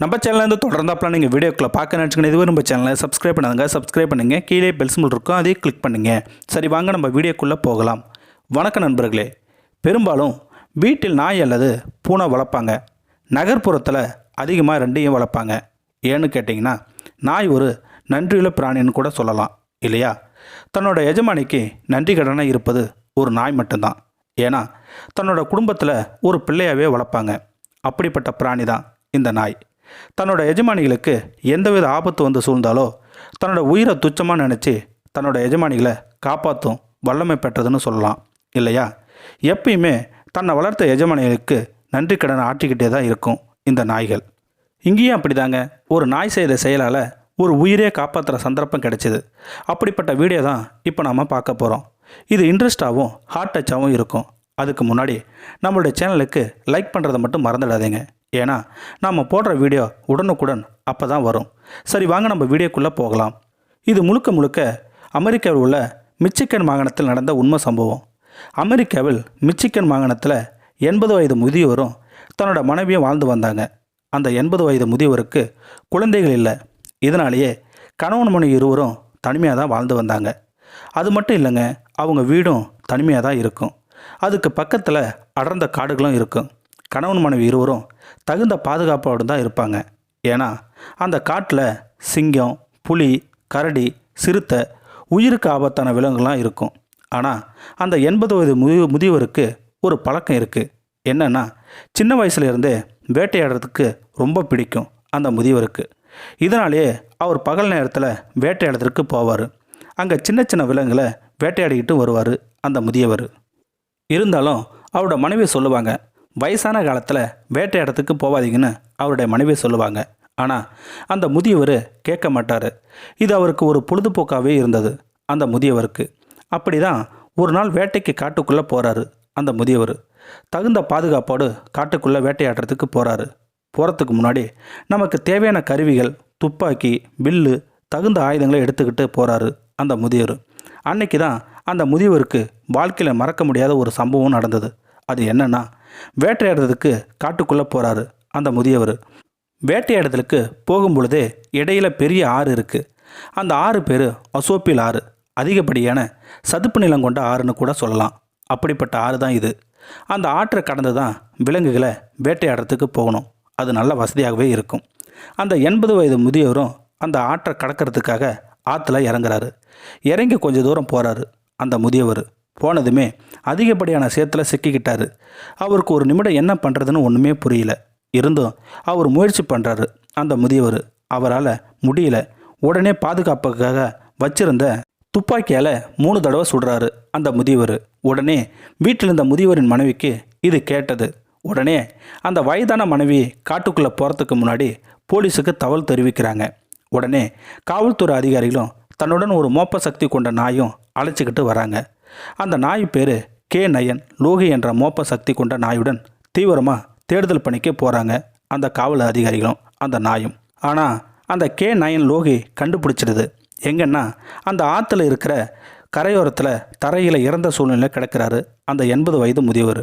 நம்ம சேனலேருந்து தொடர்ந்தாப்பில் நீங்கள் வீடியோக்களை பார்க்க நினச்சிக்கணும். இதுவே நம்ம சேனலை சப்ஸ்கிரைப் பண்ணாதுங்க. சப்ஸ்கிரைப் பண்ணுங்கள். கீழே பெல் சிம்பல் இருக்கும், அதையும் கிளிக் பண்ணுங்கள். சரி, வாங்க நம்ம வீடியோக்குள்ளே போகலாம். வணக்கம் நண்பர்களே. பெரும்பாலும் வீட்டில் நாய் அல்லது பூனை வளர்ப்பாங்க. நகர்ப்புறத்தில் அதிகமாக ரெண்டையும் வளர்ப்பாங்க. ஏன்னு கேட்டிங்கன்னா, நாய் ஒரு நன்றியுள்ள பிராணின்னு கூட சொல்லலாம் இல்லையா? தன்னோட எஜமானிக்கு நன்றி கடனாக இருப்பது ஒரு நாய் மட்டும்தான். ஏன்னா தன்னோட குடும்பத்தில் ஒரு பிள்ளையாகவே வளர்ப்பாங்க. அப்படிப்பட்ட பிராணி தான் இந்த நாய். தன்னோட எஜமானிகளுக்கு எந்தவித ஆபத்து வந்து சூழ்ந்தாலோ தன்னோட உயிரை துச்சமாக நினச்சி தன்னோட எஜமானிகளை காப்பாற்றும் வல்லமை பெற்றதுன்னு சொல்லலாம் இல்லையா? எப்பயுமே தன்னை வளர்த்த எஜமானிகளுக்கு நன்றி கடன் ஆற்றிக்கிட்டே தான் இருக்கும் இந்த நாய்கள். இங்கேயும் அப்படிதாங்க. ஒரு நாய் செய்த செயலால் ஒரு உயிரே காப்பாற்றுற சந்தர்ப்பம் கிடைச்சிது. அப்படிப்பட்ட வீடியோ தான் இப்போ நாம் பார்க்க போகிறோம். இது இன்ட்ரெஸ்டாகவும் ஹார்ட் டச்சாகவும் இருக்கும். அதுக்கு முன்னாடி நம்மளுடைய சேனலுக்கு லைக் பண்ணுறதை மட்டும் மறந்துடாதீங்க. ஏன்னா நாம் போடுற வீடியோ உடனுக்குடன் அப்போ தான் வரும். சரி, வாங்க நம்ம வீடியோக்குள்ளே போகலாம். இது முழுக்க முழுக்க அமெரிக்காவில் உள்ள மிச்சிகன் மாகாணத்தில் நடந்த உண்மை சம்பவம். அமெரிக்காவில் மிச்சிகன் மாகாணத்தில் 80 வயது முதியவரும் தன்னோட மனைவியும் வாழ்ந்து வந்தாங்க. அந்த 80 வயது முதியவருக்கு குழந்தைகள் இல்லை. இதனாலேயே கணவன் மனைவி இருவரும் தனிமையாக தான் வாழ்ந்து வந்தாங்க. அது மட்டும் இல்லைங்க, அவங்க வீடும் தனிமையாக தான் இருக்கும். அதுக்கு பக்கத்தில் அடர்ந்த காடுகளும் இருக்கும். கணவன் மனைவி இருவரும் தகுந்த பாதுகாப்போடு தான் இருப்பாங்க. ஏன்னா அந்த காட்டில் சிங்கம், புலி, கரடி, சிறுத்தை, உயிருக்கு ஆபத்தான விலங்குலாம் இருக்கும். ஆனால் அந்த 80 வயது முதியவருக்கு ஒரு பழக்கம் இருக்குது. என்னென்னா, சின்ன வயசுலேருந்தே வேட்டையாடுறதுக்கு ரொம்ப பிடிக்கும் அந்த முதியவருக்கு. இதனாலேயே அவர் பகல் நேரத்தில் வேட்டையாடுறதுக்கு போவார். அங்கே சின்ன சின்ன விலங்குகளை வேட்டையாடிக்கிட்டு வருவார் அந்த முதியவர். இருந்தாலும் அவரோட மனைவி சொல்லுவாங்க, வயசான காலத்தில் வேட்டையாடத்துக்கு போகாதீங்கன்னு அவருடைய மனைவி சொல்லுவாங்க. ஆனால் அந்த முதியவர் கேட்க மாட்டார். இது அவருக்கு ஒரு பொழுதுபோக்காகவே இருந்தது அந்த முதியவருக்கு. அப்படி தான் ஒரு நாள் வேட்டைக்கு காட்டுக்குள்ளே போகிறாரு அந்த முதியவர். தகுந்த பாதுகாப்போடு காட்டுக்குள்ளே வேட்டையாடுறதுக்கு போகிறாரு. போகிறதுக்கு முன்னாடி நமக்கு தேவையான கருவிகள், துப்பாக்கி, வில்லு, தகுந்த ஆயுதங்களை எடுத்துக்கிட்டு போகிறாரு அந்த முதியவர். அன்னைக்கு தான் அந்த முதியவருக்கு வாழ்க்கையில் மறக்க முடியாத ஒரு சம்பவம் நடந்தது. அது என்னென்னா, வேட்டையாடுறதுக்கு காட்டுக்குள்ளே போகிறாரு அந்த முதியவர். வேட்டையாடுறதுக்கு போகும்பொழுதே இடையில் பெரிய ஆறு இருக்குது. அந்த ஆறு பேர் அசோப்பில் ஆறு. அதிகப்படியான சதுப்பு நிலம் கொண்ட ஆறுன்னு கூட சொல்லலாம். அப்படிப்பட்ட ஆறு தான் இது. அந்த ஆற்றை கடந்து தான் விலங்குகளை வேட்டையாடுறதுக்கு போகணும். அது நல்ல வசதியாகவே இருக்கும். அந்த 80 வயது முதியவரும் அந்த ஆற்றை கடக்கிறதுக்காக ஆற்றுல இறங்குறாரு. இறங்கி கொஞ்சம் தூரம் போகிறாரு அந்த முதியவர். போனதுமே அதிகப்படியான சேத்துல சிக்கிக்கிட்டார். அவருக்கு ஒரு நிமிடம் என்ன பண்ணுறதுன்னு ஒன்றுமே புரியல. இருந்தும் அவர் முயற்சி பண்ணுறாரு அந்த முதியவர். அவரால் முடியல. உடனே பாதுகாப்புக்காக வச்சிருந்த துப்பாக்கியால் 3 தடவை சுடுறாரு அந்த முதியவர். உடனே வீட்டில் இருந்த முதியவரின் மனைவிக்கு இது கேட்டது. உடனே அந்த வயதான மனைவி காட்டுக்குள்ளே போகிறதுக்கு முன்னாடி போலீஸுக்கு தகவல் தெரிவிக்கிறாங்க. உடனே காவல்துறை அதிகாரிகளும் தன்னுடன் ஒரு மோப்ப சக்தி கொண்ட நாயும் அழைச்சிக்கிட்டு வராங்க. அந்த நாய் பேர் K9 லோகி என்ற மோப்ப சக்தி கொண்ட நாயுடன் தீவிரமாக தேடுதல் பணிக்கு போகிறாங்க அந்த காவல் அதிகாரிகளும் அந்த நாயும். ஆனால் அந்த K9 லோகி கண்டுபிடிச்சிடுது. எங்கன்னா, அந்த ஆற்றுல இருக்கிற கரையோரத்தில் தரையில் இறந்த சூழ்நிலை கிடக்கிறாரு அந்த 80 வயது முதியவர்.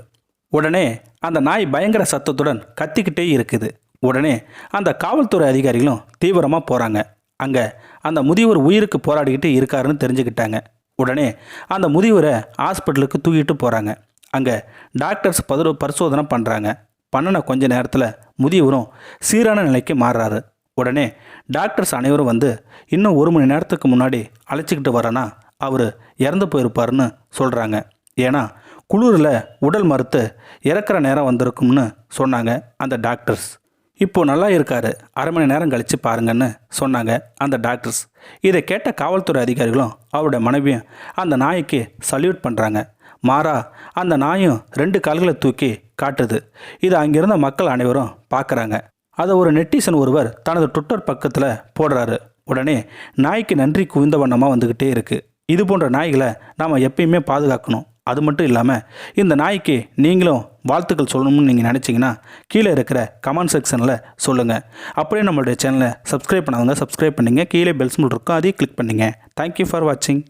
உடனே அந்த நாய் பயங்கர சத்தத்துடன் கத்திக்கிட்டே இருக்குது. உடனே அந்த காவல்துறை அதிகாரிகளும் தீவிரமாக போகிறாங்க. அங்கே அந்த முதியவர் உயிருக்கு போராடிக்கிட்டு இருக்காருன்னு தெரிஞ்சுக்கிட்டாங்க. உடனே அந்த முதியவரை ஹாஸ்பிட்டலுக்கு தூக்கிட்டு போகிறாங்க. அங்கே டாக்டர்ஸ் பரிசோதனை பண்ணுறாங்க. பண்ணின கொஞ்ச நேரத்தில் முதியவரும் சீரான நிலைக்கு மாறுறாரு. உடனே டாக்டர்ஸ் அனைவரும் வந்து, இன்னும் 1 மணி நேரத்துக்கு முன்னாடி அழைச்சிக்கிட்டு வரேன்னா அவர் இறந்து போயிருப்பாருன்னு சொல்கிறாங்க. ஏன்னா குளிரில் உடல் மறுத்து இறக்குற நேரம் வந்திருக்கும்னு சொன்னாங்க அந்த டாக்டர்ஸ். இப்போது நல்லா இருக்காரு, 1/2 மணி நேரம் கழித்து பாருங்கன்னு சொன்னாங்க அந்த டாக்டர்ஸ். இதை கேட்ட காவல்துறை அதிகாரிகளும் அவருடைய மனைவியும் அந்த நாய்க்கு சல்யூட் பண்ணுறாங்க. மாறா அந்த நாயும் 2 கால்களை தூக்கி காட்டுது. இது அங்கிருந்த மக்கள் அனைவரும் பார்க்குறாங்க. அதை ஒரு நெட்டிசன் ஒருவர் தனது ட்விட்டர் பக்கத்தில் போடுறாரு. உடனே நாய்க்கு நன்றி குவிந்த வண்ணமாக வந்துக்கிட்டே இருக்குது. இது போன்ற நாய்களை நாம் எப்பயுமே பாதுகாக்கணும். அது மட்டும் இல்லாமல் இந்த நாய்க்கு நீங்களும் வாழ்த்துக்கள் சொல்லணும்னு நீங்கள் நினச்சிங்கன்னா கீழே இருக்கிற கமெண்ட் செக்ஷனில் சொல்லுங்கள். அப்படியே நம்மளுடைய சேனலை சப்ஸ்கிரைப் பண்ணாதவங்க சப்ஸ்கிரைப் பண்ணிங்க. கீழே பெல் சிம்பல் இருக்கும், அதையும் கிளிக் பண்ணிங்க. தேங்க்யூ ஃபார் வாட்சிங்.